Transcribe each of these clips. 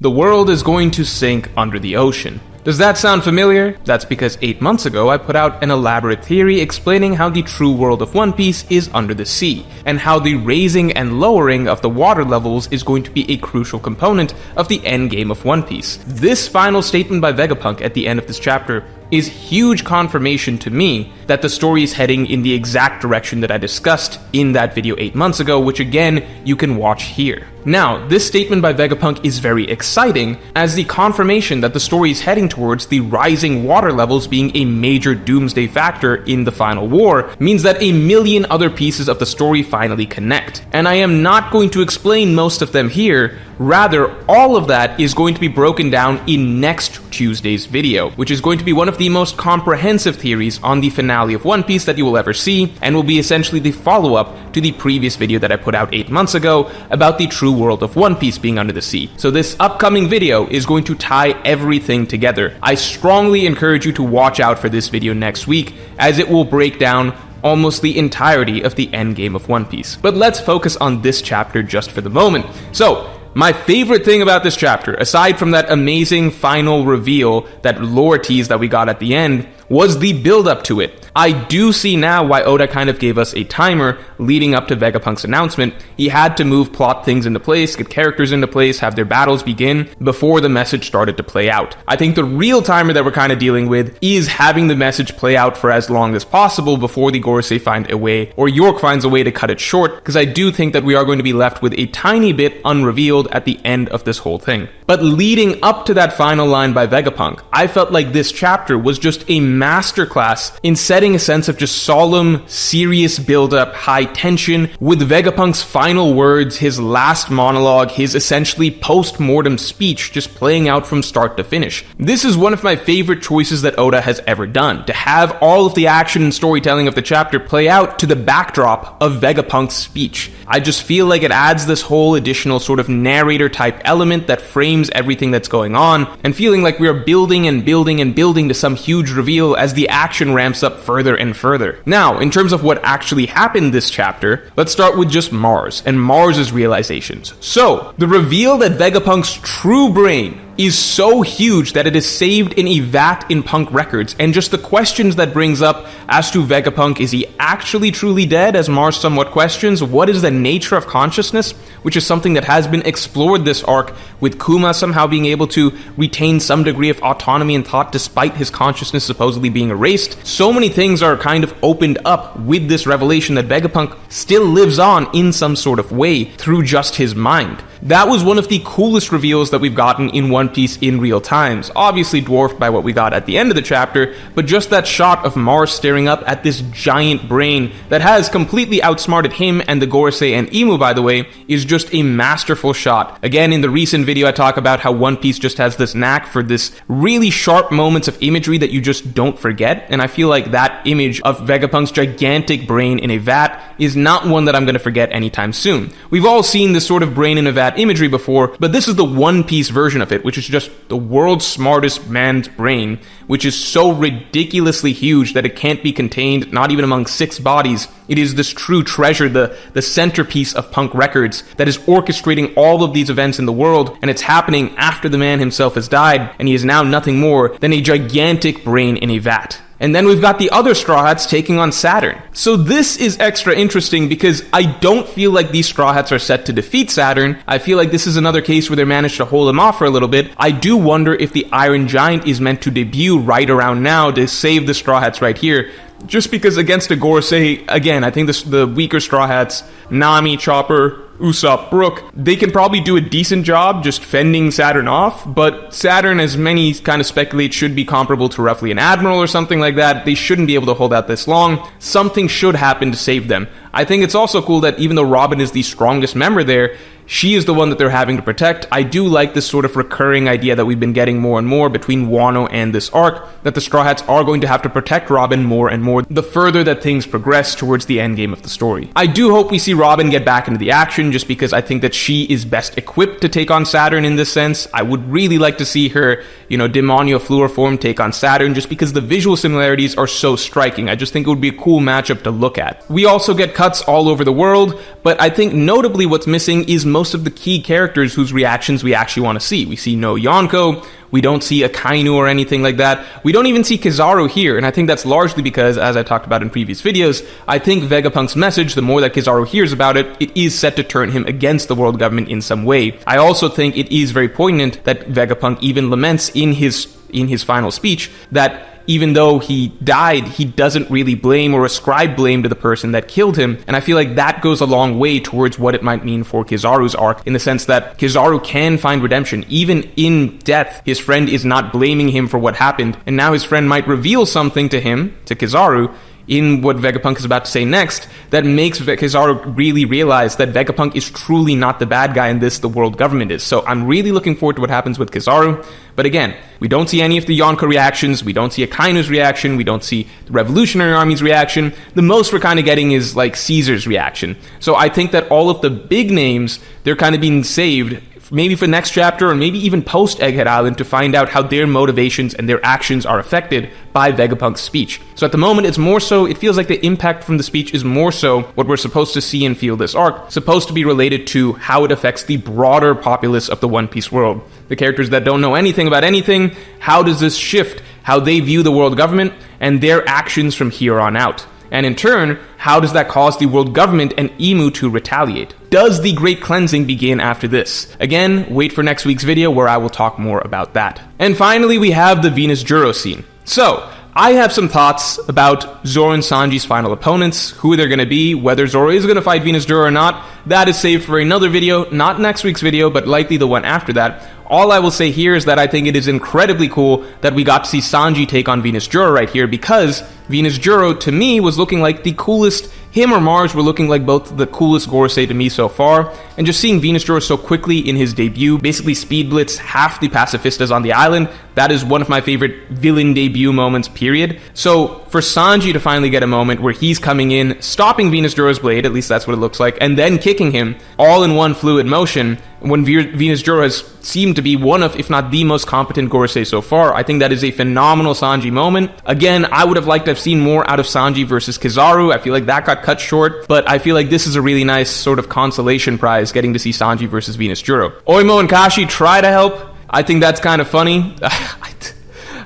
The world is going to sink under the ocean. Does that sound familiar? That's because 8 months ago I put out an elaborate theory explaining how the true world of One Piece is under the sea, and how the raising and lowering of the water levels is going to be a crucial component of the endgame of One Piece. This final statement by Vegapunk at the end of this chapter is huge confirmation to me that the story is heading in the exact direction that I discussed in that video 8 months ago, which again, you can watch here. Now, this statement by Vegapunk is very exciting as the confirmation that the story is heading towards the rising water levels being a major doomsday factor in the final war means that a million other pieces of the story finally connect. And I am not going to explain most of them here, rather all of that is going to be broken down in next Tuesday's video, which is going to be one of the most comprehensive theories on the finale of One Piece that you will ever see, and will be essentially the follow-up to the previous video that I put out 8 months ago about the true world of One Piece being under the sea. So this upcoming video is going to tie everything together. I strongly encourage you to watch out for this video next week, as it will break down almost the entirety of the endgame of One Piece. But let's focus on this chapter just for the moment. So, my favorite thing about this chapter, aside from that amazing final reveal, that lore tease that we got at the end, was the build-up to it. I do see now why Oda kind of gave us a timer leading up to Vegapunk's announcement. He had to move plot things into place, get characters into place, have their battles begin before the message started to play out. I think the real timer that we're kind of dealing with is having the message play out for as long as possible before the Gorosei find a way, or York finds a way to cut it short, because I do think that we are going to be left with a tiny bit unrevealed at the end of this whole thing. But leading up to that final line by Vegapunk, I felt like this chapter was just a masterclass in setting a sense of just solemn, serious build-up, high tension, with Vegapunk's final words, his last monologue, his essentially post-mortem speech just playing out from start to finish. This is one of my favorite choices that Oda has ever done, to have all of the action and storytelling of the chapter play out to the backdrop of Vegapunk's speech. I just feel like it adds this whole additional sort of narrator-type element that frames everything that's going on, and feeling like we are building and building and building to some huge reveal as the action ramps up further and further. Now, in terms of what actually happened this chapter, let's start with just Mars and Mars's realizations. So, the reveal that Vegapunk's true brain is so huge that it is saved in a vat in Punk Records, and just the questions that brings up as to Vegapunk, is he actually truly dead, as Mars somewhat questions? What is the nature of consciousness? Which is something that has been explored this arc, with Kuma somehow being able to retain some degree of autonomy and thought despite his consciousness supposedly being erased. So many things are kind of opened up with this revelation that Vegapunk still lives on in some sort of way through just his mind. That was one of the coolest reveals that we've gotten in One Piece in real times, obviously dwarfed by what we got at the end of the chapter, but just that shot of Mars staring up at this giant brain that has completely outsmarted him and the Gorosei and Imu, by the way, is just a masterful shot. Again, in the recent video I talk about how One Piece just has this knack for this really sharp moments of imagery that you just don't forget, and I feel like that image of Vegapunk's gigantic brain in a vat is not one that I'm going to forget anytime soon. We've all seen this sort of brain in a vat imagery before, but this is the One Piece version of it, which is just the world's smartest man's brain, which is so ridiculously huge that it can't be contained, not even among 6 bodies. It is this true treasure, the centerpiece of Punk Records, that is orchestrating all of these events in the world, and it's happening after the man himself has died, and he is now nothing more than a gigantic brain in a vat. And then we've got the other Straw Hats taking on Saturn. So this is extra interesting because I don't feel like these Straw Hats are set to defeat Saturn. I feel like this is another case where they managed to hold him off for a little bit. I do wonder if the Iron Giant is meant to debut right around now to save the Straw Hats right here. Just because against a Gorosei, again, I think the weaker Straw Hats, Nami, Chopper, Usopp, Brook, they can probably do a decent job just fending Saturn off, but Saturn, as many kind of speculate, should be comparable to roughly an Admiral or something like that. They shouldn't be able to hold out this long. Something should happen to save them. I think it's also cool that even though Robin is the strongest member there, she is the one that they're having to protect. I do like this sort of recurring idea that we've been getting more and more between Wano and this arc, that the Straw Hats are going to have to protect Robin more and more the further that things progress towards the endgame of the story. I do hope we see Robin get back into the action, just because I think that she is best equipped to take on Saturn in this sense. I would really like to see her, Demonio Fluoroform take on Saturn, just because the visual similarities are so striking. I just think it would be a cool matchup to look at. We also get cuts all over the world, but I think notably what's missing is most of the key characters whose reactions we actually want to see. We see no Yonko, we don't see Akainu or anything like that. We don't even see Kizaru here, and I think that's largely because, as I talked about in previous videos, I think Vegapunk's message, the more that Kizaru hears about it, it is set to turn him against the world government in some way. I also think it is very poignant that Vegapunk even laments in his final speech that even though he died, he doesn't really blame or ascribe blame to the person that killed him. And I feel like that goes a long way towards what it might mean for Kizaru's arc, in the sense that Kizaru can find redemption. Even in death, his friend is not blaming him for what happened. And now his friend might reveal something to him, to Kizaru, in what Vegapunk is about to say next, that makes Kizaru really realize that Vegapunk is truly not the bad guy in this, the world government is. So I'm really looking forward to what happens with Kizaru. But again, we don't see any of the Yonko reactions, we don't see Akainu's reaction, we don't see the Revolutionary Army's reaction. The most we're kind of getting is like Caesar's reaction. So I think that all of the big names, they're kind of being saved maybe for next chapter or maybe even post Egghead Island to find out how their motivations and their actions are affected by Vegapunk's speech. So at the moment, it's more so, it feels like the impact from the speech is more so what we're supposed to see and feel this arc, supposed to be related to how it affects the broader populace of the One Piece world. The characters that don't know anything about anything, how does this shift how they view the world government and their actions from here on out? And in turn, how does that cause the world government and Imu to retaliate? Does the Great Cleansing begin after this? Again, wait for next week's video where I will talk more about that. And finally, we have the Venus Juro scene. So, I have some thoughts about Zoro and Sanji's final opponents, who they're going to be, whether Zoro is going to fight Venus Juro or not. That is saved for another video, not next week's video, but likely the one after that. All I will say here is that I think it is incredibly cool that we got to see Sanji take on Venus Juro right here, because Venus Juro, to me, was looking like the coolest. Him or Mars were looking like both the coolest Gorosei to me so far, and just seeing Venus Juro so quickly in his debut, basically speed blitz half the pacifistas on the island, that is one of my favorite villain debut moments, period. So for Sanji to finally get a moment where he's coming in, stopping Venus Juro's blade, at least that's what it looks like, and then kicking him, all in one fluid motion, when Venus Juro has seemed to be one of, if not the most competent Gorosei so far, I think that is a phenomenal Sanji moment. Again, I would have liked to have seen more out of Sanji versus Kizaru. I feel like that got cut short, but I feel like this is a really nice sort of consolation prize, getting to see Sanji versus Venus Juro. Oimo and Kashi try to help. I think that's kind of funny.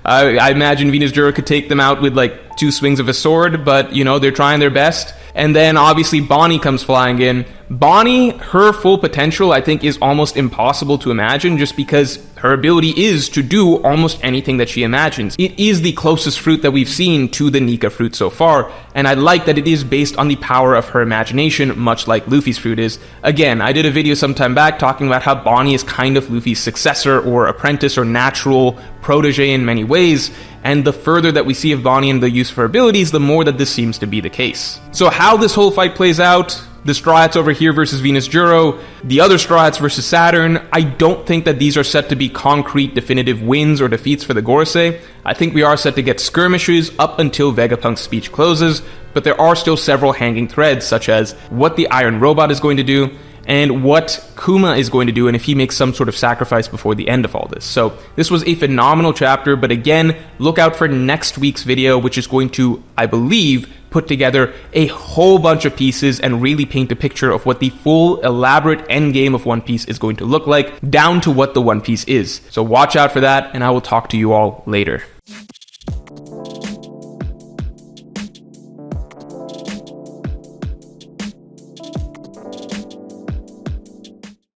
I imagine Venus Juro could take them out with like 2 swings of a sword, but you know, they're trying their best. And then obviously Bonnie comes flying in. Bonnie, her full potential, I think, is almost impossible to imagine, just because her ability is to do almost anything that she imagines. It is the closest fruit that we've seen to the Nika fruit so far, and I like that it is based on the power of her imagination, much like Luffy's fruit is. Again, I did a video some time back talking about how Bonnie is kind of Luffy's successor or apprentice or natural protege in many ways, and the further that we see of Bonnie and the use of her abilities, the more that this seems to be the case. So how this whole fight plays out, the Straw Hats over here versus Venus Juro, the other Straw Hats versus Saturn, I don't think that these are set to be concrete definitive wins or defeats for the Gorosei. I think we are set to get skirmishes up until Vegapunk's speech closes, but there are still several hanging threads, such as what the Iron Robot is going to do, and what Kuma is going to do, and if he makes some sort of sacrifice before the end of all this. So this was a phenomenal chapter, but again, look out for next week's video, which is going to, I believe, put together a whole bunch of pieces and really paint a picture of what the full, elaborate endgame of One Piece is going to look like, down to what the One Piece is. So watch out for that, and I will talk to you all later.